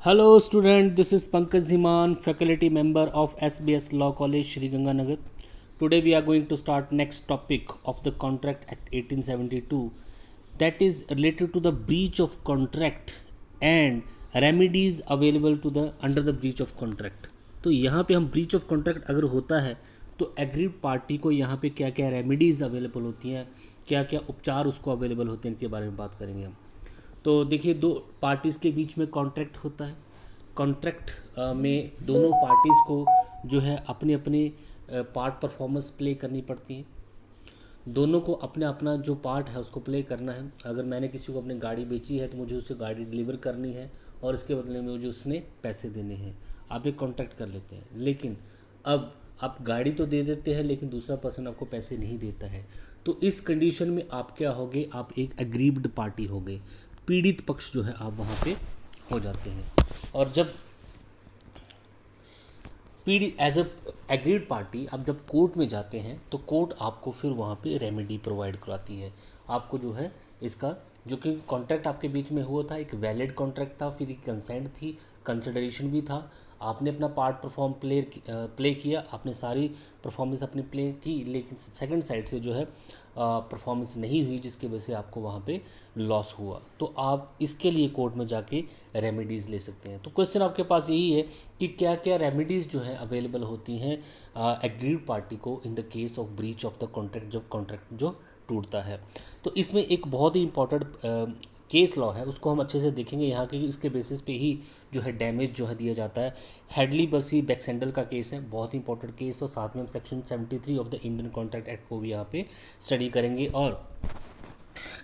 Hello student, this is Pankaj Dhiman, faculty member of SBS Law College, Sri Ganganagar. Today we are going to start next topic of the Contract Act 1872, that is related to the breach of contract and remedies available to the under the breach of contract. तो यहाँ पे हम breach of contract अगर होता है तो agreed party को यहाँ पे क्या क्या रेमेडीज़ अवेलेबल होती हैं, क्या क्या उपचार उसको अवेलेबल होते हैं, इनके बारे में बात करेंगे हम। तो देखिए, दो पार्टीज़ के बीच में कॉन्ट्रैक्ट होता है। कॉन्ट्रैक्ट में दोनों पार्टीज़ को जो है अपनी अपनी पार्ट परफॉर्मेंस प्ले करनी पड़ती है। दोनों को अपना अपना जो पार्ट है उसको प्ले करना है। अगर मैंने किसी को अपनी गाड़ी बेची है तो मुझे उसे गाड़ी डिलीवर करनी है और इसके बदले में मुझे उसने पैसे देने हैं। आप एक कॉन्ट्रैक्ट कर लेते हैं, लेकिन अब आप गाड़ी तो दे देते हैं लेकिन दूसरा पर्सन आपको पैसे नहीं देता है। तो इस कंडीशन में आप क्या होगे, आप एक एग्रीव्ड पार्टी हो गए, पीड़ित पक्ष जो है आप वहाँ पे हो जाते हैं। और जब पीड़ित एज अ एग्रीड पार्टी आप जब कोर्ट में जाते हैं तो कोर्ट आपको फिर वहाँ पे रेमेडी प्रोवाइड कराती है। आपको जो है इसका जो कि कॉन्ट्रैक्ट आपके बीच में हुआ था, एक वैलिड कॉन्ट्रैक्ट था, फिर एक कंसेंट थी, कंसिडरेशन भी था। आपने अपना पार्ट प्ले किया, आपने सारी परफॉर्मेंस अपनी प्ले की, लेकिन सेकंड साइड से जो है परफॉर्मेंस नहीं हुई, जिसकी वजह से आपको वहाँ पे लॉस हुआ। तो आप इसके लिए कोर्ट में जाके रेमेडीज़ ले सकते हैं। तो क्वेश्चन आपके पास यही है कि क्या क्या रेमेडीज़ जो है अवेलेबल होती हैं एग्रीड पार्टी को in the case of breach of the contract, जब कॉन्ट्रैक्ट जो टूटता है। तो इसमें एक बहुत ही इंपॉर्टेंट केस लॉ है, उसको हम अच्छे से देखेंगे यहाँ के, इसके बेसिस पे ही जो है डैमेज जो है दिया जाता है। हेडली बसी बैक्सेंडल का केस है, बहुत ही इंपॉर्टेंट केस, और साथ में हम section 73 of the Indian contract act को भी यहाँ पे स्टडी करेंगे। और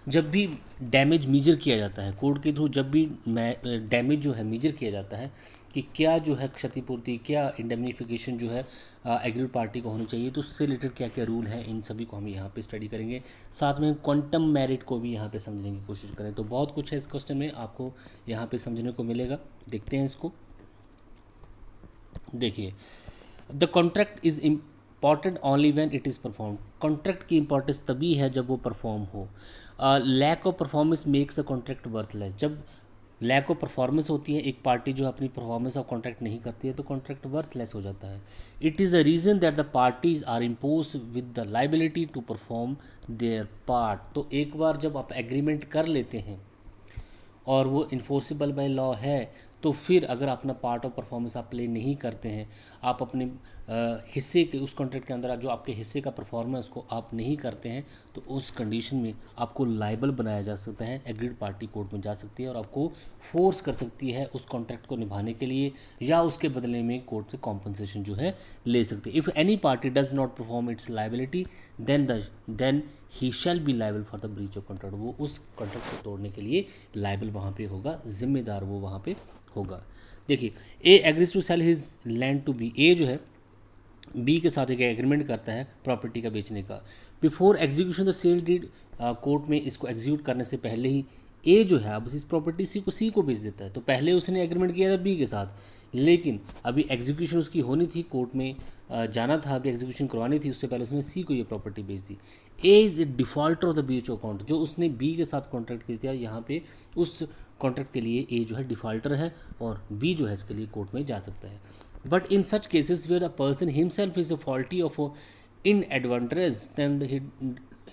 जब भी डैमेज मेजर किया जाता है कोर्ट के थ्रू, जब भी डैमेज जो है मेजर किया जाता है कि क्या जो है क्षतिपूर्ति, क्या इंडेमनिफिकेशन जो है एग्रीड पार्टी को होनी चाहिए, तो उससे रिलेटेड क्या क्या रूल हैं, इन सभी को हम यहाँ पे स्टडी करेंगे। साथ में हम क्वांटम मेरिट को भी यहाँ पे समझने की कोशिश करें। तो बहुत कुछ है इस क्वेश्चन में, आपको यहाँ पे समझने को मिलेगा। देखते हैं इसको। देखिए, the contract is important only when it is perform. Contract की इंपॉर्टेंस तभी है जब वो परफॉर्म हो। Lack of performance makes a contract worthless. जब लैक ऑफ परफॉर्मेंस होती है, एक पार्टी जो अपनी परफॉर्मेंस ऑफ कॉन्ट्रैक्ट नहीं करती है, तो कॉन्ट्रैक्ट वर्थलेस हो जाता है। It is the reason that the parties are impose with the liability to perform their part. तो एक बार जब आप एग्रीमेंट कर लेते हैं और वो इन्फोर्सिबल बाय लॉ है, तो फिर अगर अपना पार्ट ऑफ परफॉर्मेंस आप प्ले नहीं करते हैं, आप अपने हिस्से के उस कॉन्ट्रैक्ट के अंदर जो आपके हिस्से का परफॉर्मेंस को आप नहीं करते हैं, तो उस कंडीशन में आपको लाइबल बनाया जा सकता है। एग्रीड पार्टी कोर्ट में जा सकती है और आपको फोर्स कर सकती है उस कॉन्ट्रैक्ट को निभाने के लिए, या उसके बदले में कोर्ट से कॉम्पनसेशन जो है ले सकती है। If any party does not perform its liability then he shall be liable for the breach of contract. वो उस कॉन्ट्रैक्ट को तोड़ने के लिए लाइबल वहाँ पे होगा, जिम्मेदार वो वहाँ पे होगा। देखिए, A agrees to sell his land to B. A जो है बी के साथ एक एग्रीमेंट करता है प्रॉपर्टी का बेचने का। Before execution the sale deed, court में इसको एग्जीक्यूट करने से पहले ही ए जो है अब इस प्रॉपर्टी सी को बेच देता है। तो पहले उसने एग्रीमेंट किया था बी के साथ, लेकिन अभी एग्जीक्यूशन उसकी होनी थी, कोर्ट में जाना था, अभी एग्जीक्यूशन करवानी थी, उससे पहले उसने सी को ये प्रॉपर्टी बेच दी। A is a defaulter of the breach of contract. जो उसने बी के साथ कॉन्ट्रैक्ट किया था, यहाँ पे उस कॉन्ट्रैक्ट के लिए ए जो है डिफ़ॉल्टर है और बी जो है इसके लिए कोर्ट में जा सकता है। But in such cases where a person himself is a faulty of in advantage, then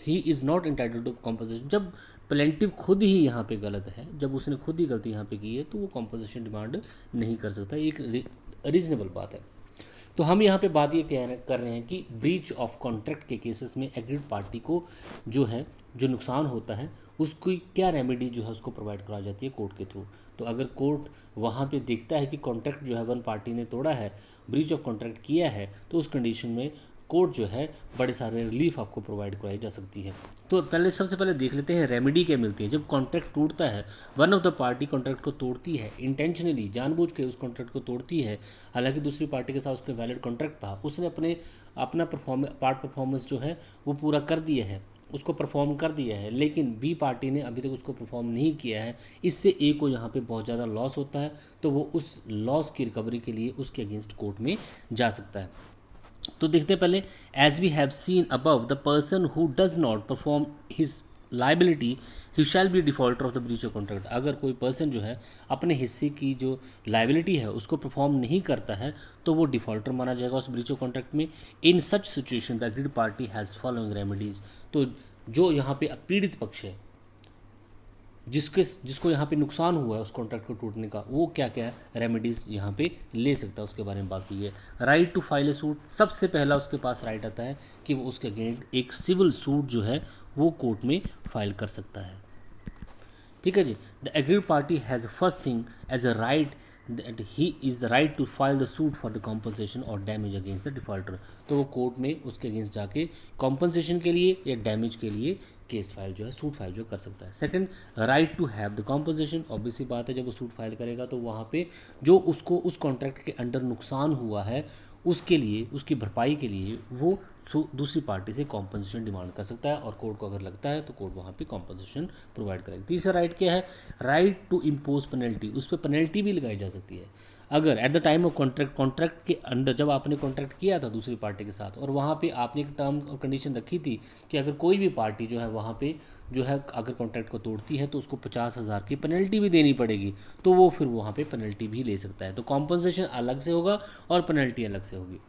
he is not entitled to composition. जब प्लेंटिव खुद ही यहाँ पे गलत है, जब उसने खुद ही गलती यहाँ पे की है, तो वो कॉम्पोजिशन डिमांड नहीं कर सकता। एक रीजनेबल बात है। तो हम यहाँ पे बात ये कर रहे हैं कि ब्रीच ऑफ कॉन्ट्रैक्ट के केसेस में एग्रीड पार्टी को जो है जो नुकसान होता है उसकी क्या रेमेडी जो है उसको प्रोवाइड कराई जाती है कोर्ट के थ्रू। तो अगर कोर्ट वहाँ पे देखता है कि कॉन्ट्रैक्ट जो है वन पार्टी ने तोड़ा है, ब्रीच ऑफ कॉन्ट्रैक्ट किया है, तो उस कंडीशन में कोर्ट जो है बड़े सारे रिलीफ आपको प्रोवाइड कराई जा सकती है। तो पहले सबसे पहले देख लेते हैं रेमेडी क्या मिलती है। जब कॉन्ट्रैक्ट टूटता है, one of the party contract को तोड़ती है, इंटेंशनली जानबूझ के उस कॉन्ट्रैक्ट को तोड़ती है, हालांकि दूसरी पार्टी के साथ उसका वैलिड कॉन्ट्रैक्ट था, उसने अपना पार्ट परफॉर्मेंस जो है वो पूरा कर दिया है, उसको परफॉर्म कर दिया है, लेकिन बी पार्टी ने अभी तक उसको परफॉर्म नहीं किया है। इससे ए को यहाँ पे बहुत ज़्यादा लॉस होता है, तो वो उस लॉस की रिकवरी के लिए उसके अगेंस्ट कोर्ट में जा सकता है। तो देखते हैं पहले, as we have seen above, the person who does not perform his liability he shall be defaulter of the breach of contract. अगर कोई पर्सन जो है अपने हिस्से की जो लाइबिलिटी है उसको परफॉर्म नहीं करता है तो वो डिफॉल्टर माना जाएगा उस ब्रीच ऑफ कॉन्ट्रैक्ट में। In such situation the agreed party has following remedies. तो जो यहाँ पे पीड़ित पक्ष है, जिसको यहाँ पे नुकसान हुआ है उस कॉन्ट्रैक्ट को टूटने का, वो क्या क्या रेमेडीज़ यहाँ पे ले सकता है उसके बारे में बात की है। Right to file a suit, सबसे पहला उसके पास राइट आता है कि वो उसके अगेंस्ट एक सिविल सूट जो है वो कोर्ट में फाइल कर सकता है। ठीक है जी। The agreed party has first thing as a right that he is the right to file the suit for the compensation और डैमेज अगेंस्ट द डिफॉल्टर। तो वो कोर्ट में उसके अगेंस्ट जाके कॉम्पनसेशन के लिए या डैमेज के लिए केस फाइल जो है, सूट फाइल जो कर सकता है। Second, right to have the compensation. Obviously बात है, जब वो सूट फाइल करेगा तो वहाँ पे जो उसको उस कॉन्ट्रैक्ट के अंडर नुकसान हुआ है उसके लिए, उसकी भरपाई के लिए वो दूसरी पार्टी से कॉम्पनसेशन डिमांड कर सकता है, और कोर्ट को अगर लगता है तो कोर्ट वहाँ पे कॉम्पनसेशन प्रोवाइड करेगा। तीसरा राइट क्या है? Right to impose penalty. उस पर पेनल्टी भी लगाई जा सकती है अगर at the time of contract के अंडर, जब आपने कॉन्ट्रैक्ट किया था दूसरी पार्टी के साथ और वहाँ पे आपने एक टर्म और कंडीशन रखी थी कि अगर कोई भी पार्टी जो है वहाँ पे जो है अगर कॉन्ट्रैक्ट को तोड़ती है तो उसको 50,000 की पेनल्टी भी देनी पड़ेगी, तो वो फिर वहाँ पे पेनल्टी भी ले सकता है। तो कॉम्पनसेशन अलग से होगा और पेनल्टी अलग से होगी।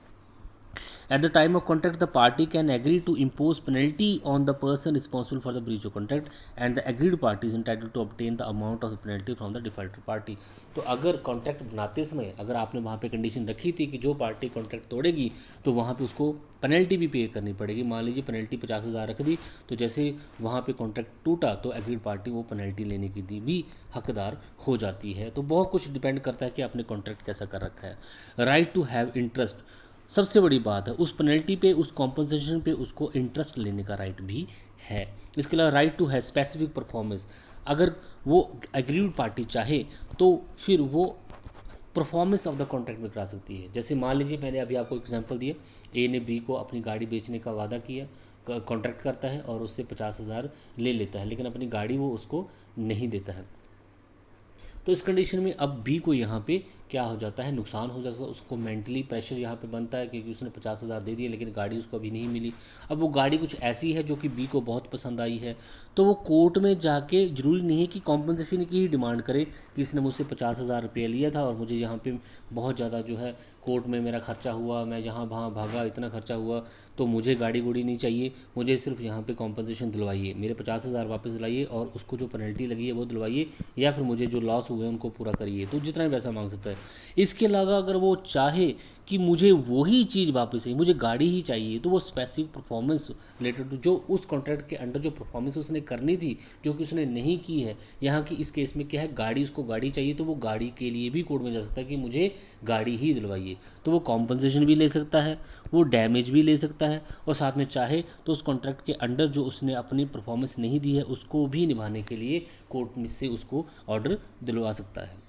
At the time of contract, the party can agree to impose penalty on the person responsible for the breach of contract, and the agreed party is entitled to obtain the amount of the penalty from the defaulted party. तो अगर contract बनाते समय अगर आपने वहाँ पे condition रखी थी कि जो पार्टी कॉन्ट्रैक्ट तोड़ेगी तो वहाँ पे उसको पेनल्टी भी पे करनी पड़ेगी। मान लीजिए पेनल्टी 50,000 रख दी, तो जैसे वहाँ पे कॉन्ट्रैक्ट टूटा तो एग्रीड पार्टी वो पेनल्टी लेने की भी हकदार हो जाती है। तो बहुत कुछ डिपेंड करता है कि आपने कॉन्ट्रैक्ट कैसा कर रखा है। राइट टू हैव इंटरेस्ट, सबसे बड़ी बात है, उस पेनल्टी पे, उस कॉम्पनसेशन पे उसको इंटरेस्ट लेने का राइट भी है। इसके अलावा राइट टू है स्पेसिफिक परफॉर्मेंस। अगर वो एग्रीड पार्टी चाहे तो फिर वो परफॉर्मेंस ऑफ द कॉन्ट्रैक्ट में करा सकती है। जैसे मान लीजिए मैंने अभी आपको एग्जांपल दिया, ए ने बी को अपनी गाड़ी बेचने का वादा किया, कॉन्ट्रैक्ट करता है और उससे 50,000 ले लेता है, लेकिन अपनी गाड़ी वो उसको नहीं देता है। तो इस कंडीशन में अब बी को यहाँ पे क्या हो जाता है, नुकसान हो जाता है, उसको मेंटली प्रेशर यहाँ पे बनता है क्योंकि उसने 50,000 दे दिए लेकिन गाड़ी उसको अभी नहीं मिली। अब वो गाड़ी कुछ ऐसी है जो कि बी को बहुत पसंद आई है, तो वो कोर्ट में जाके ज़रूरी नहीं है कि कॉम्पनसेशन की ही डिमांड करे कि इसने मुझसे 50,000 रुपये लिया था और मुझे यहाँ पे बहुत ज़्यादा जो है कोर्ट में मेरा खर्चा हुआ, मैं जहाँ वहाँ भागा, इतना खर्चा हुआ, तो मुझे गाड़ी गुड़ी नहीं चाहिए, मुझे सिर्फ यहाँ पे कॉम्पनसेशन दिलवाइए, मेरे 50,000 वापस दिलाइए और उसको जो पेनल्टी लगी है वो दिलवाइए, या फिर मुझे जो लॉस हुए हैं उनको पूरा करिए। तो जितना भी पैसा मांग सकता है। इसके अलावा अगर वो चाहे कि मुझे वही चीज़ वापस चाहिए, मुझे गाड़ी ही चाहिए, तो वो स्पेसिफिक परफॉर्मेंस रिलेटेड जो उस कॉन्ट्रैक्ट के अंडर जो परफॉर्मेंस उसने करनी थी जो कि उसने नहीं की है, यहाँ की इस केस में क्या है, गाड़ी, उसको गाड़ी चाहिए, तो वो गाड़ी के लिए भी कोर्ट में जा सकता है कि मुझे गाड़ी ही दिलवाइए। तो वो कॉम्पनसेशन भी ले सकता है, वो डैमेज भी ले सकता है, और साथ में चाहे तो उस कॉन्ट्रैक्ट के अंडर जो उसने अपनी परफॉर्मेंस नहीं दी है उसको भी निभाने के लिए कोर्ट में से उसको ऑर्डर दिलवा सकता है।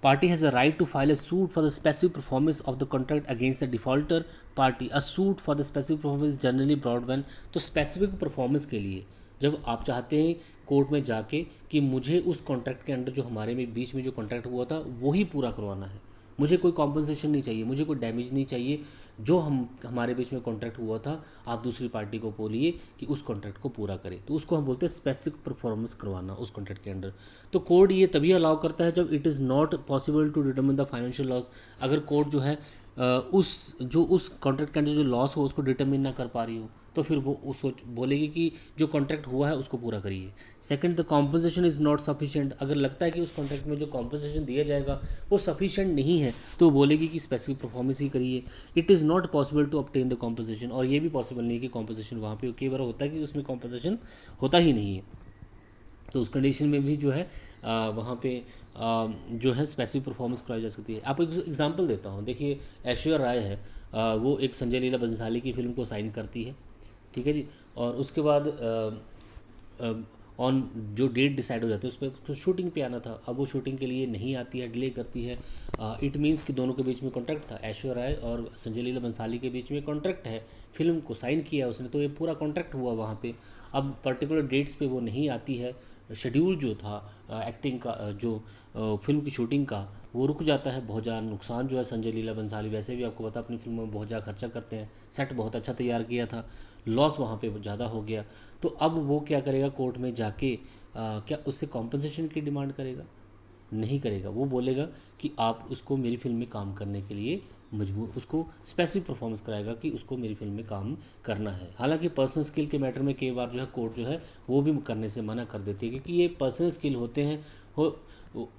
Party has a right to file a suit for the specific performance of the contract against the defaulter party. A suit for the specific performance is generally brought when, तो specific performance के लिए जब आप चाहते हैं court में जाके कि मुझे उस कॉन्ट्रैक्ट के अंडर जो हमारे में बीच में जो कॉन्ट्रैक्ट हुआ था वही पूरा करवाना है, मुझे कोई कॉम्पनसेशन नहीं चाहिए, मुझे कोई डैमेज नहीं चाहिए, जो हमारे बीच में कॉन्ट्रैक्ट हुआ था आप दूसरी पार्टी को बोलिए कि उस कॉन्ट्रैक्ट को पूरा करे, तो उसको हम बोलते हैं स्पेसिफिक परफॉर्मेंस करवाना उस कॉन्ट्रैक्ट के अंडर। तो कोर्ट ये तभी अलाउ करता है जब it is not possible to determine the financial loss. अगर कोर्ट जो है उस कॉन्ट्रैक्ट के अंदर जो लॉस हो उसको डिटरमिन ना कर पा रही हो तो फिर वो उस बोलेगी कि जो कॉन्ट्रैक्ट हुआ है उसको पूरा करिए। Second, the compensation is not sufficient. अगर लगता है कि उस कॉन्ट्रैक्ट में जो कॉम्पनसेशन दिया जाएगा वो सफिशिएंट नहीं है तो वो बोलेगी कि स्पेसिफिक परफॉर्मेंस ही करिए। It is not possible to obtain the compensation, और ये भी पॉसिबल नहीं है कि कॉम्पनसेशन वहाँ पे कई बार होता है कि उसमें कॉम्पनसेशन होता ही नहीं है, तो उस कंडीशन में भी जो है वहाँ पे जो है स्पेसिफिक परफॉर्मेंस कराई जा सकती है। आपको एक एग्जांपल देता हूँ, देखिए ऐश्वर्या राय है, वो एक संजय लीला बंसाली की फिल्म को साइन करती है, ठीक है जी, और उसके बाद ऑन जो डेट डिसाइड हो जाती है उस पर तो शूटिंग पे आना था, अब वो शूटिंग के लिए नहीं आती है, डिले करती है। इट मीन्स कि दोनों के बीच में कॉन्ट्रैक्ट था, ऐश्वर्या राय और संजय लीला बंसाली के बीच में कॉन्ट्रैक्ट है, फिल्म को साइन किया उसने, तो ये पूरा कॉन्ट्रैक्ट हुआ वहाँ पे। अब पर्टिकुलर डेट्स पे वो नहीं आती है, शेड्यूल जो था एक्टिंग का, जो फिल्म की शूटिंग का वो रुक जाता है। बहुत ज़्यादा नुकसान जो है, संजय लीला बंसाली वैसे भी आपको पता अपनी फिल्मों में बहुत ज़्यादा खर्चा करते हैं, सेट बहुत अच्छा तैयार किया था, लॉस वहाँ पे ज़्यादा हो गया। तो अब वो क्या करेगा, कोर्ट में जाके क्या उससे कॉम्पनसेशन की डिमांड करेगा? नहीं करेगा। वो बोलेगा कि आप उसको मेरी फिल्म में काम करने के लिए मजबूर, उसको स्पेसिफिक परफॉर्मेंस कराएगा कि उसको मेरी फिल्म में काम करना है। हालांकि पर्सनल स्किल के मैटर में कई बार जो है कोर्ट जो है वो भी करने से मना कर देती है, क्योंकि ये पर्सनल स्किल होते हैं। हो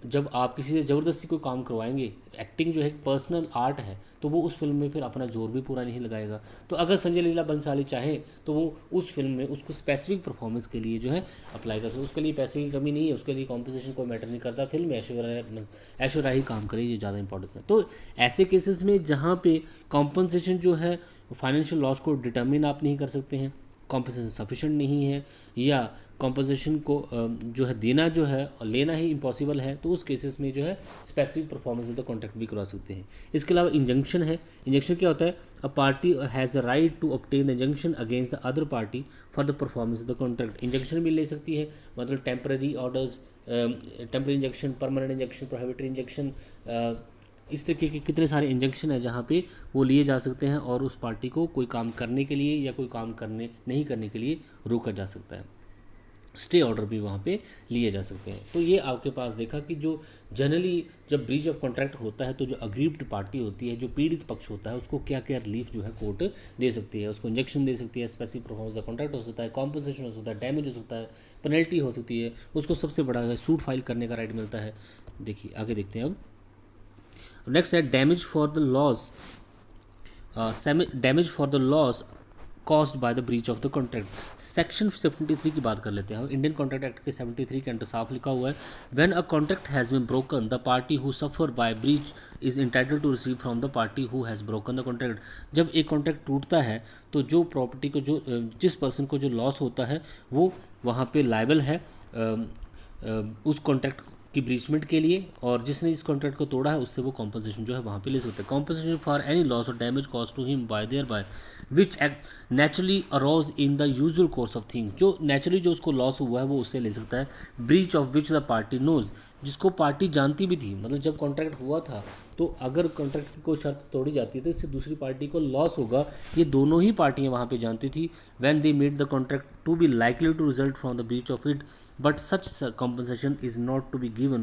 जब आप किसी से ज़बरदस्ती कोई काम करवाएंगे, एक्टिंग जो है पर्सनल आर्ट है, तो वो उस फिल्म में फिर अपना जोर भी पूरा नहीं लगाएगा। तो अगर संजय लीला बंसाली चाहे तो वो उस फिल्म में उसको स्पेसिफिक परफॉर्मेंस के लिए जो है अप्लाई कर सकते। उसके लिए पैसे की कमी नहीं है, उसके लिए कॉम्पोजिशन कोई मैटर नहीं करता, फिल्म में ऐश्वर्या ही काम करे, ये ज़्यादा इंपॉर्टेंस है। तो ऐसे केसेस में जहाँ पे कॉम्पनसेशन जो है फाइनेंशियल लॉस को डिटर्मिन आप नहीं कर सकते हैं, कॉम्पनसेशन सफिशेंट नहीं है, या कॉम्पोजिशन को जो है देना जो है और लेना ही इम्पॉसिबल है, तो उस केसेस में जो है specific performance of the contract भी करवा सकते हैं। इसके अलावा इंजंक्शन है। इंजंक्शन क्या होता है? A party has the right to obtain the injunction against the other party for the performance of the contract. Injunction भी ले सकती है, मतलब temporary orders, temporary injunction, permanent injunction, prohibitory injunction, इस तरीके के कितने सारे इंजंक्शन है जहाँ पे वो लिए जा सकते हैं और उस पार्टी को कोई काम करने के लिए या कोई काम करने नहीं करने के लिए रोका जा सकता है। स्टे ऑर्डर भी वहाँ पे लिए जा सकते हैं। तो ये आपके पास देखा कि जो जनरली जब ब्रीच ऑफ कॉन्ट्रैक्ट होता है तो जो अग्रीव्ड पार्टी होती है, जो पीड़ित पक्ष होता है, उसको क्या क्या रिलीफ जो है कोर्ट दे सकती है। उसको इंजेक्शन दे सकती है, स्पेसिफिक परफॉर्मेंस का कॉन्ट्रैक्ट हो सकता है, कॉम्पनसेशन हो सकता है, डैमेज हो सकता है, पेनल्टी हो सकती है, उसको सबसे बड़ा सूट फाइल करने का राइट मिलता है। देखिए आगे देखते हैं। अब नेक्स्ट है damage for the loss, damage for the loss caused by the breach of the contract. Section 73 की बात कर लेते हैं। इंडियन कॉन्ट्रैक्ट एक्ट के 73 के अंडर साफ लिखा हुआ है, when a contract has been broken the party who suffer by breach is entitled to receive from the party who has broken the contract. जब एक कॉन्ट्रैक्ट टूटता है तो जो प्रॉपर्टी को जो जिस पर्सन को जो लॉस होता है वो वहाँ पे लायबल है उस कॉन्ट्रैक्ट की ब्रीचमेंट के लिए, और जिसने इस कॉन्ट्रैक्ट को तोड़ा है उससे वो कॉम्पनसेशन जो है वहाँ पे ले सकते हैं। कॉम्पनसेशन फॉर एनी लॉस और damage cause to him by there by which act naturally arose in the usual course of things. जो नेचुरली जो उसको लॉस हुआ है वो उससे ले सकता है। Breach of which the party knows, जिसको पार्टी जानती भी थी, मतलब जब कॉन्ट्रैक्ट हुआ था तो अगर कॉन्ट्रैक्ट की कोई शर्त तोड़ी जाती है तो इससे दूसरी पार्टी को लॉस होगा, ये दोनों ही पार्टियां वहाँ पे जानती थी। When they made the contract to be likely to result from the breach of it, but such compensation is not to be given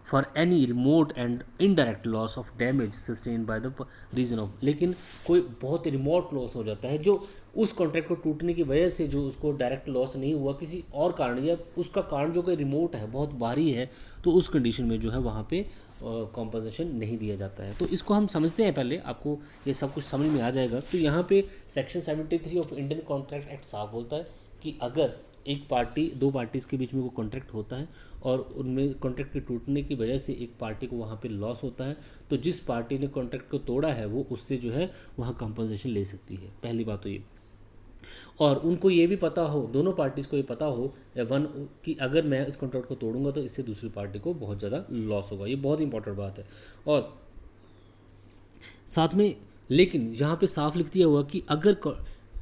for any remote and indirect loss of damage sustained by the reason of। लेकिन कोई बहुत remote loss हो जाता है जो उस contract को टूटने की वजह से जो उसको डायरेक्ट लॉस नहीं हुआ, किसी और कारण या उसका कारण जो कि रिमोट है, बहुत भारी है, तो उस कंडीशन में जो है वहाँ पे कॉम्पनसेशन नहीं दिया जाता है। तो इसको हम समझते हैं, पहले आपको ये सब कुछ समझ में आ जाएगा। तो यहाँ पे section 73 of Indian contract act साफ बोलता है कि अगर एक पार्टी, दो पार्टीज़ के बीच में वो कॉन्ट्रैक्ट होता है और उनमें कॉन्ट्रैक्ट के टूटने की वजह से एक पार्टी को वहाँ पे लॉस होता है, तो जिस पार्टी ने कॉन्ट्रैक्ट को तोड़ा है वो उससे जो है वहाँ कंपनसेशन ले सकती है। पहली बात तो ये, और उनको ये भी पता हो, दोनों पार्टीज़ को ये पता हो वन कि अगर मैं इस कॉन्ट्रैक्ट को तोड़ूंगा तो इससे दूसरी पार्टी को बहुत ज़्यादा लॉस होगा। ये बहुत इंपॉर्टेंट बात है। और साथ में लेकिन यहाँ पे साफ लिख दिया हुआ कि अगर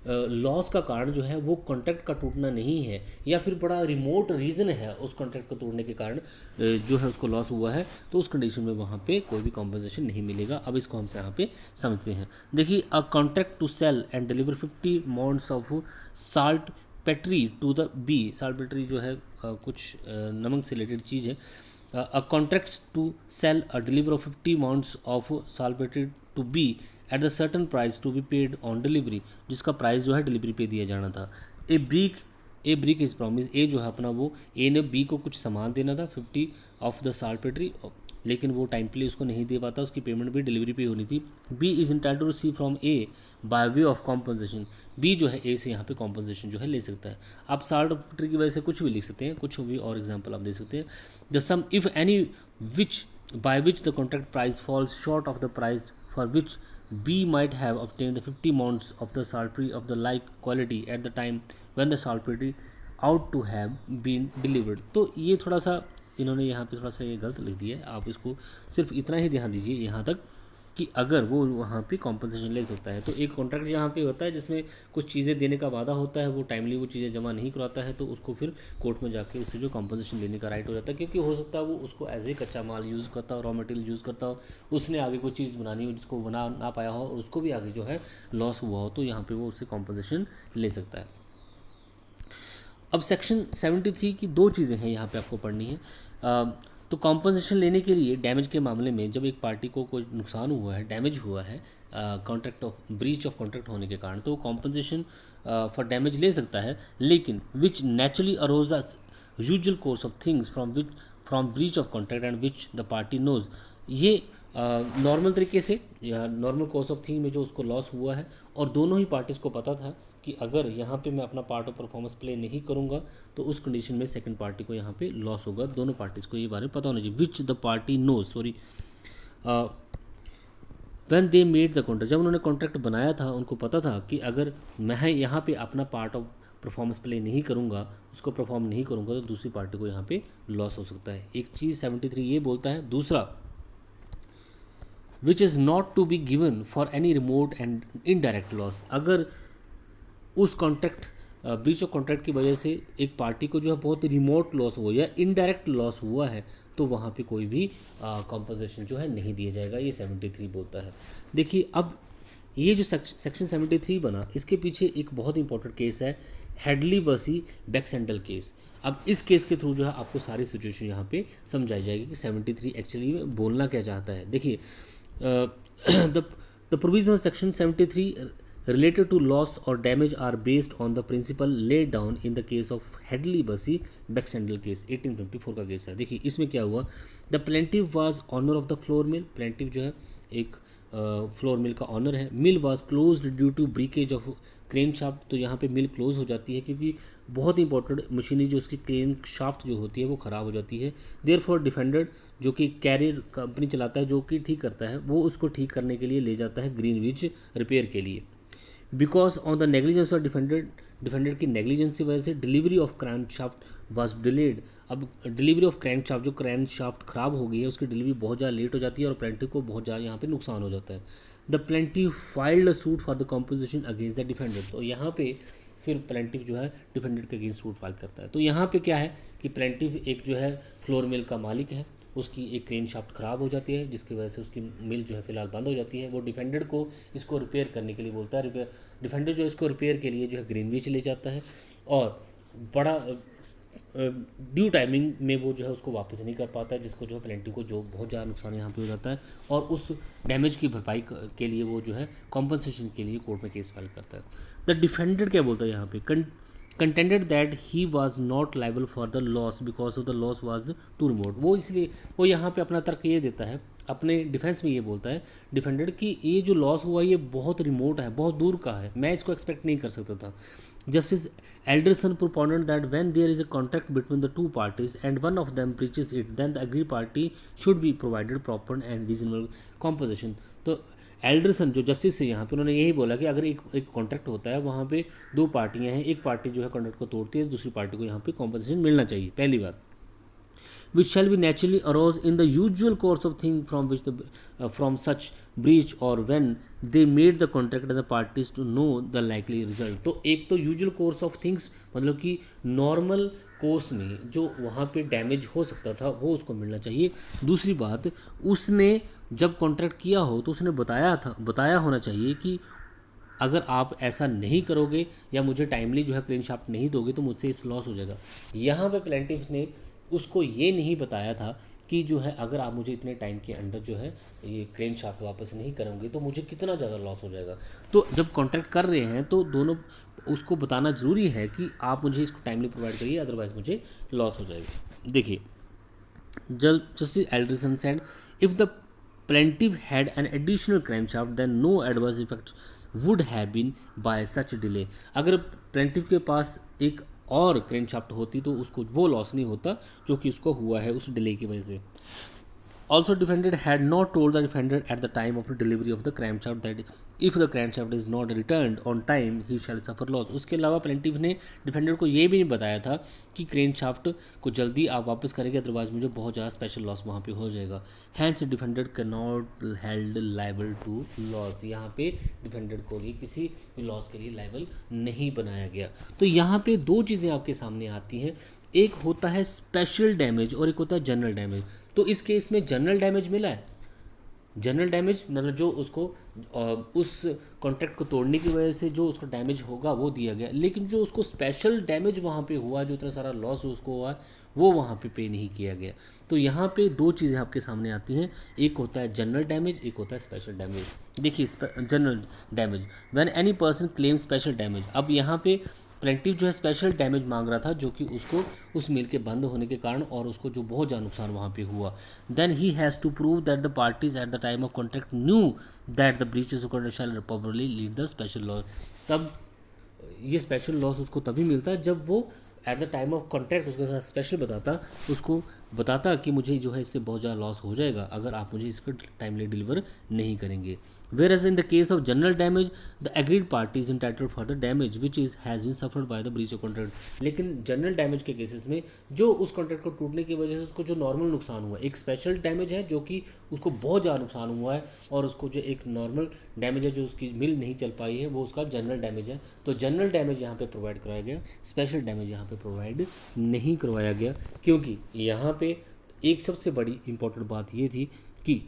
लॉस का कारण जो है वो कॉन्ट्रैक्ट का टूटना नहीं है या फिर बड़ा रिमोट रीज़न है उस कॉन्ट्रैक्ट को तोड़ने के कारण जो है उसको लॉस हुआ है, तो उस कंडीशन में वहाँ पे कोई भी कॉम्पनसेशन नहीं मिलेगा। अब इसको हमसे यहाँ पे समझते हैं। देखिए, a contract to sell and deliver 50 maunds of saltpetre to the B. Saltpetre जो है कुछ नमक से रिलेटेड चीज़ है। A contract to sell a deliver of 50 maunds of saltpetre to B at the certain price to be paid on delivery, जिसका price जो है डिलीवरी पे दिया जाना था। A break is promise, A जो है अपना वो ए ने बी को कुछ सामान देना था 50 ऑफ द साल्ट पेट्री, लेकिन वो टाइम पे उसको नहीं दे पाता, उसकी पेमेंट भी डिलीवरी पे होनी थी। B is entitled to receive from A by way of compensation, B जो है ए से यहाँ पे कॉम्पनसेशन जो है ले सकता है। आप साल्ट पेट्री की वजह से कुछ भी लिख सकते हैं, कुछ भी और एग्जाम्पल आप दे सकते हैं। The sum if any which by which the contract price falls short of the price for which B might have obtained the 50 mounts of the saltpeter of the like quality at the time when the saltpeter ought to have been delivered। तो ये थोड़ा सा इन्होंने यहाँ पे थोड़ा सा ये गलत लिख दिया है, आप इसको सिर्फ इतना ही ध्यान दीजिए यहाँ तक कि अगर वो वहाँ पे कॉम्पनसेशन ले सकता है। तो एक कॉन्ट्रैक्ट यहाँ पे होता है जिसमें कुछ चीज़ें देने का वादा होता है, वो टाइमली वो चीज़ें जमा नहीं कराता है, तो उसको फिर कोर्ट में जाके उससे जो कॉम्पनसेशन लेने का राइट हो जाता है, क्योंकि हो सकता है वो उसको एज ए कच्चा माल यूज़ करता हो, रॉ मटेरियल यूज़ करता हो, उसने आगे कोई चीज़ बनानी हो जिसको बना ना पाया हो और उसको भी आगे जो है लॉस हुआ हो, तो यहाँ पर वो उससे कॉम्पनसेशन ले सकता है। अब सेक्शन 73 की दो चीज़ें हैं यहाँ पे आपको पढ़नी है। तो कॉम्पनसेशन लेने के लिए डैमेज के मामले में जब एक पार्टी को कोई नुकसान हुआ है, डैमेज हुआ है contract of breach of contract होने के कारण, तो वो कॉम्पनसेशन फॉर डैमेज ले सकता है, लेकिन which naturally arose the usual course of things from breach of contract and which the party knows. ये नॉर्मल तरीके से या नॉर्मल कोर्स ऑफ थिंग में जो उसको लॉस हुआ है और दोनों ही पार्टीज़ को पता था कि अगर यहाँ पे मैं अपना पार्ट ऑफ परफॉर्मेंस प्ले नहीं करूँगा तो उस कंडीशन में सेकंड पार्टी को यहाँ पे लॉस होगा। दोनों पार्टीज़ को ये बारे में पता होना चाहिए। Which the party know sorry when they made the contract, जब उन्होंने कॉन्ट्रैक्ट बनाया था उनको पता था कि अगर मैं यहाँ पे अपना पार्ट ऑफ परफॉर्मेंस प्ले नहीं करूँगा, उसको परफॉर्म नहीं करूँगा, तो दूसरी पार्टी को यहाँ पे लॉस हो सकता है। एक चीज़ 73 ये बोलता है। दूसरा, which is not to be given for any remote and indirect loss. अगर उस कॉन्ट्रैक्ट ब्रीच ऑफ कॉन्ट्रैक्ट की वजह से एक पार्टी को जो है बहुत रिमोट लॉस हुआ या इनडायरेक्ट लॉस हुआ है, तो वहाँ पे कोई भी कॉम्पनसेशन जो है नहीं दिया जाएगा, ये 73 बोलता है। देखिए अब ये जो सेक्शन 73 बना, इसके पीछे एक बहुत इंपॉर्टेंट केस है, हेडली वर्सी बैक्सेंडल केस। अब इस केस के थ्रू जो है आपको सारी सिचुएशन यहाँ पे समझाई जाएगी कि 73 एक्चुअली में बोलना क्या चाहता है। देखिए the provision of section 73 related to loss or damage are based on the principle laid down in the case of Hadley Bussey Baxendale case 1854 का केस है। देखिए इसमें क्या हुआ, the plaintiff was owner of the flour mill, plaintiff जो है एक flour mill का ऑनर है। Mill was closed due to breakage of crane shaft, तो यहाँ पे मिल क्लोज हो जाती है क्योंकि बहुत इंपॉर्टेंट मशीनरी जो उसकी क्रेन शाफ्ट जो होती है वो ख़राब हो जाती है। देयर फॉर डिफेंडर जो कि कैरियर कंपनी चलाता है, जो कि ठीक करता है, वो उसको ठीक करने के लिए ले जाता है ग्रीनविच रिपेयर के लिए। Because on the negligence of defender की नेग्लिजेंस की वजह से delivery of crank shaft was delayed. अब डिलीवरी ऑफ क्रैंक शाफ्ट, जो क्रैंक शाफ्ट खराब हो गई है, उसकी डिलीवरी बहुत ज़्यादा लेट हो जाती है और प्लेंटिफ को बहुत ज़्यादा यहाँ पे नुकसान हो जाता है। The plaintiff filed a suit for the composition against the defender, तो यहाँ पे फिर प्लेंटिफ जो है डिफेंडर के अगेंस्ट सूट फाइल करता है। तो यहाँ पे क्या है कि प्लेंटिफ एक जो है फ्लोर मिल का मालिक है, उसकी एक क्रेन शाफ्ट ख़राब हो जाती है जिसकी वजह से उसकी मिल जो है फिलहाल बंद हो जाती है। वो डिफेंडर को इसको रिपेयर करने के लिए बोलता है, डिफेंडर जो इसको रिपेयर के लिए जो है ग्रीनविच ले जाता है और बड़ा ड्यू टाइमिंग में वो जो है उसको वापस नहीं कर पाता है, जिसको जो है प्लेंटिफ को जो बहुत ज़्यादा नुकसान यहाँ पे हो जाता है और उस डैमेज की भरपाई के लिए वो जो है कॉम्पनसेशन के लिए कोर्ट में केस फाइल करता है। द डिफेंडर क्या बोलता है यहाँ पे, contended that he was not liable for the loss because of the loss was too remote. वो इसलिए वो यहाँ पे अपना तर्क ये देता है, अपने डिफेंस में ये बोलता है डिफेंडर कि ये जो लॉस हुआ ये बहुत रिमोट है, बहुत दूर का है, मैं इसको एक्सपेक्ट नहीं कर सकता था। Justice Alderson proponent that when there is a contract between the two parties and one of them breaches it then the agree party should be provided proper and reasonable composition. तो Alderson जो justice है यहाँ पे उन्होंने यही बोला कि अगर एक कॉन्ट्रैक्ट होता है, वहाँ पे दो पार्टियाँ हैं, एक पार्टी जो है कॉन्ट्रैक्ट को तोड़ती है, दूसरी पार्टी को यहाँ पे कॉम्पनसेशन मिलना चाहिए, पहली बात। which shall be naturally arose in the usual course of things from which from such breach or when they made the contract and the parties to know the likely result। तो एक तो usual course of things मतलब कि normal course में जो वहाँ पे damage हो सकता था वो उसको मिलना चाहिए। दूसरी बात, उसने जब कॉन्ट्रैक्ट किया हो तो उसने बताया होना चाहिए कि अगर आप ऐसा नहीं करोगे या मुझे टाइमली जो है क्रेन शाफ्ट नहीं दोगे तो मुझसे इस लॉस हो जाएगा। यहाँ पे प्लेंटिफ ने उसको ये नहीं बताया था कि जो है अगर आप मुझे इतने टाइम के अंदर जो है ये क्रेन शाफ्ट वापस नहीं करोगे तो मुझे कितना ज़्यादा लॉस हो जाएगा। तो जब कॉन्ट्रैक्ट कर रहे हैं तो दोनों उसको बताना ज़रूरी है कि आप मुझे इसको टाइमली प्रोवाइड करिए, अदरवाइज मुझे लॉस हो जाएगा। देखिए justice Alderson said if the plaintiff had an additional crane shaft then no adverse effect would have been by such delay. अगर प्लेंटिफ के पास एक और क्रेन शाफ्ट होती तो उसको वो लॉस नहीं होता जो कि उसको हुआ है उस डिले की वजह से। Also, defendant had not told the defendant at the time of the delivery of the crankshaft that if the crankshaft is not returned on time he shall suffer loss. उसके अलावा प्लेंटिफ ने defender को ये भी नहीं बताया था कि क्रेनशाफ्ट को जल्दी आप वापस करेंगे, अदरवाइज मुझे बहुत ज़्यादा स्पेशल लॉस वहाँ पे हो जाएगा. Hence defender can not held liable to loss. यहाँ पे डिफेंडर को लिए किसी लॉस के लिए लाइबल नहीं बनाया गया. तो यहाँ पे दो चीज़ें आपके सामने आती हैं, एक होता है स्पेशल डैमेज और एक होता है जनरल डैमेज. तो इस केस में जनरल डैमेज मिला है. जनरल डैमेज मतलब जो उसको उस कॉन्ट्रैक्ट को तोड़ने की वजह से जो उसको डैमेज होगा वो दिया गया, लेकिन जो उसको स्पेशल डैमेज वहाँ पे हुआ, जो इतना सारा लॉस उसको हुआ, वो वहाँ पे नहीं किया गया. तो यहाँ पे दो चीज़ें आपके सामने आती हैं, एक होता है जनरल डैमेज, एक होता है स्पेशल डैमेज. देखिए general damage, when any person claim special damage. अब यहाँ पे प्लेंटिव जो है स्पेशल डैमेज मांग रहा था, जो कि उसको उस मिल के बंद होने के कारण और उसको जो बहुत ज़्यादा नुकसान वहाँ पे हुआ. Then he has to prove that the parties at the time of contract knew that the breach is shall properly lead the special loss. तब ये स्पेशल लॉस उसको तभी मिलता है जब वो eight the time of contract उसके साथ स्पेशल उसको बताता कि मुझे जो है इससे बहुत ज़्यादा लॉस हो जाएगा अगर आप मुझे इसको टाइमली डिलीवर नहीं करेंगे. Whereas in the case of general damage, the aggrieved party is entitled for the damage which is has been suffered by the breach of contract. लेकिन जनरल डैमेज के केसेस में जो उस कॉन्ट्रैक्ट को टूटने की वजह से उसको जो नॉर्मल नुकसान हुआ, एक स्पेशल डैमेज है जो कि उसको बहुत ज़्यादा नुकसान हुआ है, और उसको जो एक नॉर्मल डैमेज है जो उसकी मिल नहीं चल पाई है वो उसका जनरल डैमेज है. तो जनरल डैमेज यहाँ पे प्रोवाइड कराया गया, स्पेशल डैमेज यहाँ पे प्रोवाइड नहीं करवाया गया, क्योंकि यहाँ पे एक सबसे बड़ी इंपॉर्टेंट बात ये थी कि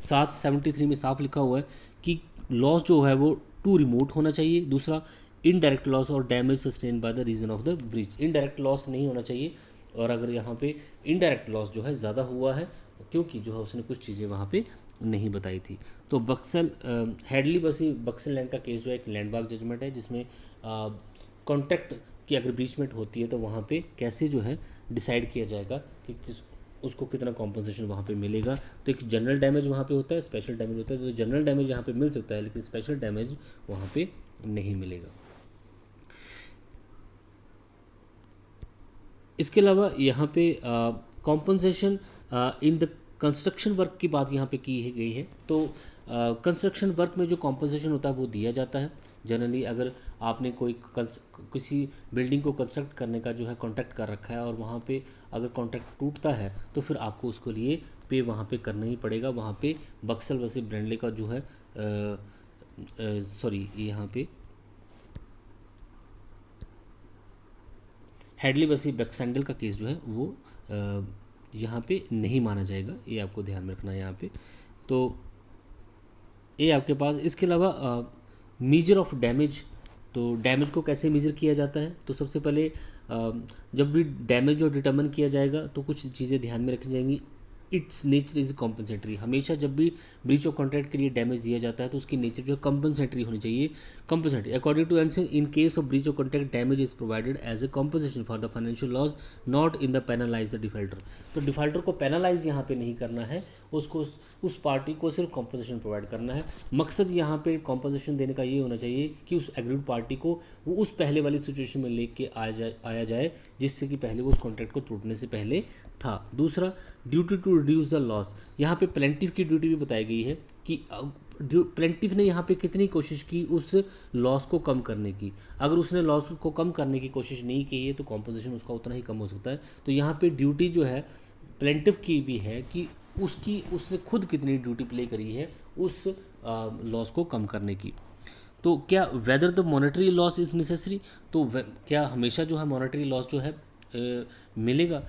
773 में साफ लिखा हुआ है कि लॉस जो है वो टू रिमोट होना चाहिए. दूसरा इनडायरेक्ट लॉस और damage sustain by the reason of the breach. Indirect loss नहीं होना चाहिए, और अगर यहाँ पे इनडायरेक्ट लॉस जो है ज़्यादा हुआ है क्योंकि जो है उसने कुछ चीज़ें वहाँ पे नहीं बताई थी. तो बक्सल हेडली बसी बक्सल लैंड का केस जो है एक लैंडमार्क जजमेंट है, जिसमें कॉन्ट्रैक्ट की अगर ब्रीचमेंट होती है तो वहाँ पे कैसे जो है डिसाइड किया जाएगा कि उसको कितना कॉम्पनसेशन वहाँ पे मिलेगा. तो एक जनरल डैमेज वहाँ पे होता है, स्पेशल डैमेज होता है. तो जनरल डैमेज यहाँ पे मिल सकता है लेकिन स्पेशल डैमेज वहाँ पे नहीं मिलेगा. इसके अलावा यहाँ पे compensation in the construction work की बात यहाँ पे की गई है. तो कंस्ट्रक्शन वर्क में जो कॉम्पनसेशन होता है वो दिया जाता है. जनरली अगर आपने किसी बिल्डिंग को कंस्ट्रक्ट करने का जो है कॉन्ट्रैक्ट कर रखा है और वहाँ पे अगर कॉन्ट्रैक्ट टूटता है तो फिर आपको उसके लिए पे वहाँ पे करना ही पड़ेगा. वहाँ पे बक्सल वैसे ब्रेंडले का जो है सॉरी यहाँ पे हेडली वसी बैक्सैंडल का केस जो है वो यहाँ पे नहीं माना जाएगा, ये आपको ध्यान में रखना है यहाँ पे. तो ये आपके पास. इसके अलावा मेजर ऑफ डैमेज, तो डैमेज को कैसे मेजर किया जाता है. तो सबसे पहले जब भी डैमेज जो डिटर्मिन किया जाएगा तो कुछ चीज़ें ध्यान में रखी जाएंगी. It's nature is compensatory. हमेशा जब भी ब्रीच ऑफ कॉन्ट्रैक्ट के लिए डैमेज दिया जाता है तो उसकी नेचर जो है कॉम्पनसेटरी होनी चाहिए. Compensatory according to Anson in case of breach of contract damage is provided as a compensation for the financial loss not in the penalize the defaulter. तो डिफॉल्टर को पेनलाइज यहाँ पे नहीं करना है, उसको उस पार्टी को सिर्फ कॉम्पनसेशन प्रोवाइड करना है. मकसद यहाँ पे कॉम्पनसेशन देने का ये होना चाहिए कि उस एग्रीड पार्टी को वो उस पहले वाली सिचुएशन में लेके आया जाए जिससे कि पहले वो उस कॉन्ट्रैक्ट को टूटने से पहले था. दूसरा duty to reduce the loss. यहाँ पे प्लेंटिव की ड्यूटी भी बताई गई है कि प्लेंटिव ने यहाँ पे कितनी कोशिश की उस लॉस को कम करने की. अगर उसने लॉस को कम करने की कोशिश नहीं की है तो कॉम्पोजिशन उसका उतना ही कम हो सकता है. तो यहाँ पे ड्यूटी जो है प्लेंटिव की भी है कि उसने खुद कितनी ड्यूटी प्ले करी है उस लॉस को कम करने की. तो क्या whether the monetary loss is necessary. तो क्या हमेशा जो है मॉनेटरी लॉस जो है मिलेगा.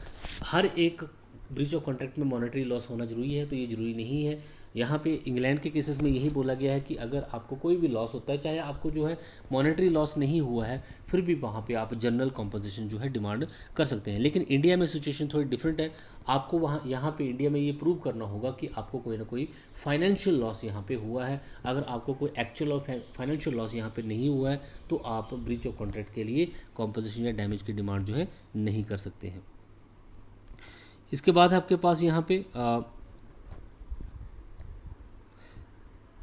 हर एक ब्रीच ऑफ कॉन्ट्रैक्ट में मॉनेटरी लॉस होना जरूरी है, तो ये ज़रूरी नहीं है. यहाँ पे इंग्लैंड के केसेस में यही बोला गया है कि अगर आपको कोई भी लॉस होता है, चाहे आपको जो है मॉनेटरी लॉस नहीं हुआ है, फिर भी वहाँ पे आप जनरल कॉम्पोजिशन जो है डिमांड कर सकते हैं. लेकिन इंडिया में सिचुएशन थोड़ी डिफरेंट है. आपको यहाँ पे इंडिया में ये प्रूव करना होगा कि आपको कोई ना कोई फाइनेंशियल लॉस यहाँ पे हुआ है. अगर आपको कोई एक्चुअल और फाइनेंशियल लॉस यहाँ पे नहीं हुआ है तो आप ब्रीच ऑफ कॉन्ट्रैक्ट के लिए कॉम्पोजिशन या डैमेज की डिमांड जो है नहीं कर सकते हैं. इसके बाद आपके पास यहाँ पे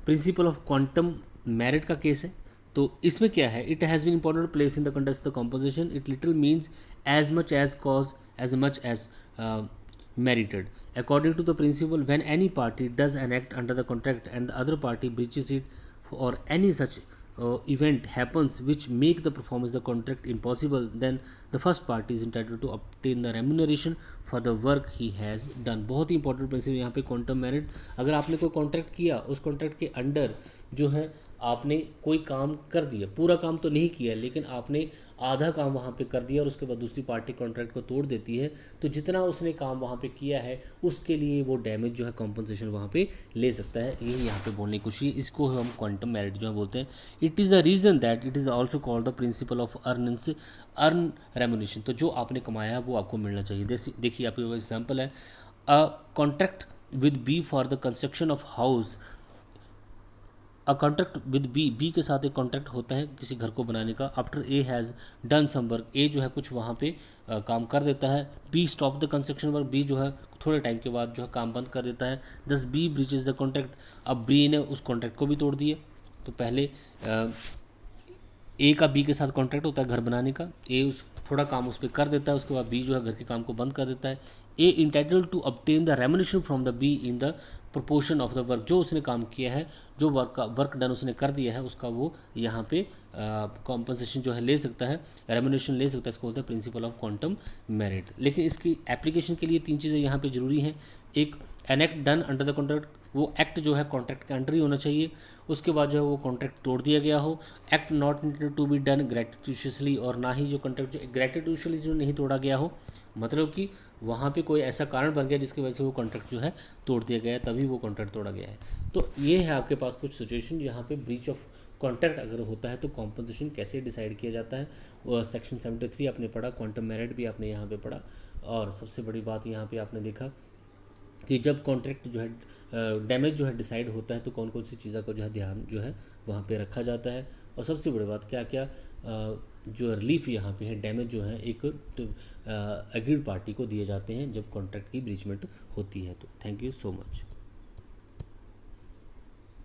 प्रिंसिपल ऑफ क्वांटम मेरिट का केस है. तो इसमें क्या है, it has been important place in the context of the composition. It little means as much as cause as much as merited. According to the principle, when any party does an act under the contract and the other party breaches it, or any such event happens which make the performance the contract impossible, then the first party is entitled to obtain the remuneration for the work he has done. बहुत ही important principle यहाँ पे quantum merit. अगर आपने कोई contract किया, उस contract के under जो है आपने कोई काम कर दिया, पूरा काम तो नहीं किया लेकिन आपने आधा काम वहाँ पे कर दिया और उसके बाद दूसरी पार्टी कॉन्ट्रैक्ट को तोड़ देती है, तो जितना उसने काम वहाँ पे किया है उसके लिए वो डैमेज जो है कॉम्पनसेशन वहाँ पे ले सकता है. यही यहाँ पे बोलने की कोशिश है. इसको हम क्वांटम मेरिट जो है बोलते हैं. It is a reason that it is also called the principle of earn remuneration. तो जो आपने कमाया है वो आपको मिलना चाहिए. देखिए आपके पास एग्जाम्पल है, a contract with B for the construction of house. A contract with B के साथ एक कॉन्ट्रैक्ट होता है किसी घर को बनाने का. After A has done some work, A जो है कुछ वहाँ पे काम कर देता है. B stop the construction work, B जो है थोड़े टाइम के बाद जो है काम बंद कर देता है. दस बी ब्रीचेज द कॉन्ट्रैक्ट. अब बी ने उस कॉन्ट्रैक्ट को भी तोड़ दिए. तो पहले ए का बी के साथ कॉन्ट्रैक्ट होता है घर बनाने का. ए उस थोड़ा काम उस पर कर देता है, उसके बाद बी जो है घर के काम को बंद कर देता है. A entitle to obtain the remuneration from the B in the proportion of the work. जो उसने काम किया है, जो वर्क डन उसने कर दिया है, उसका वो यहाँ पे कॉम्पनसेशन जो है ले सकता है, रेमुनेशन ले सकता है. इसको बोलते हैं प्रिंसिपल ऑफ क्वांटम मेरिट. लेकिन इसकी एप्लीकेशन के लिए तीन चीज़ें यहाँ पे ज़रूरी हैं. एक, an act done under the contract, वो एक्ट जो है कॉन्ट्रैक्ट के अंडर ही होना चाहिए. उसके बाद जो है वो कॉन्ट्रैक्ट तोड़ दिया गया हो. Act not needed to be done gratuitously, और ना ही जो कॉन्ट्रैक्ट जो ग्रेटिट्यूशली जो नहीं तोड़ा गया हो, मतलब कि वहाँ पे कोई ऐसा कारण बन गया जिसकी वजह से वो कॉन्ट्रैक्ट जो है तोड़ दिया गया है, तभी वो कॉन्ट्रैक्ट तोड़ा गया है. तो ये है आपके पास कुछ सिचुएशन जहाँ पे ब्रीच ऑफ कॉन्ट्रैक्ट अगर होता है तो कॉम्पनसेशन कैसे डिसाइड किया जाता है. और सेक्शन 73 आपने पढ़ा, क्वांटम मेरिट भी आपने यहाँ पे पढ़ा. और सबसे बड़ी बात यहाँ पे आपने देखा कि जब कॉन्ट्रैक्ट जो है डैमेज जो है डिसाइड होता है तो कौन कौन सी चीज़ों का जो है ध्यान जो है वहाँ पे रखा जाता है. और सबसे बड़ी बात क्या क्या जो रिलीफ यहाँ पे है, डैमेज जो है एक एग्रीड पार्टी को दिए जाते हैं जब कॉन्ट्रैक्ट की ब्रीचमेंट होती है. तो थैंक यू सो मच.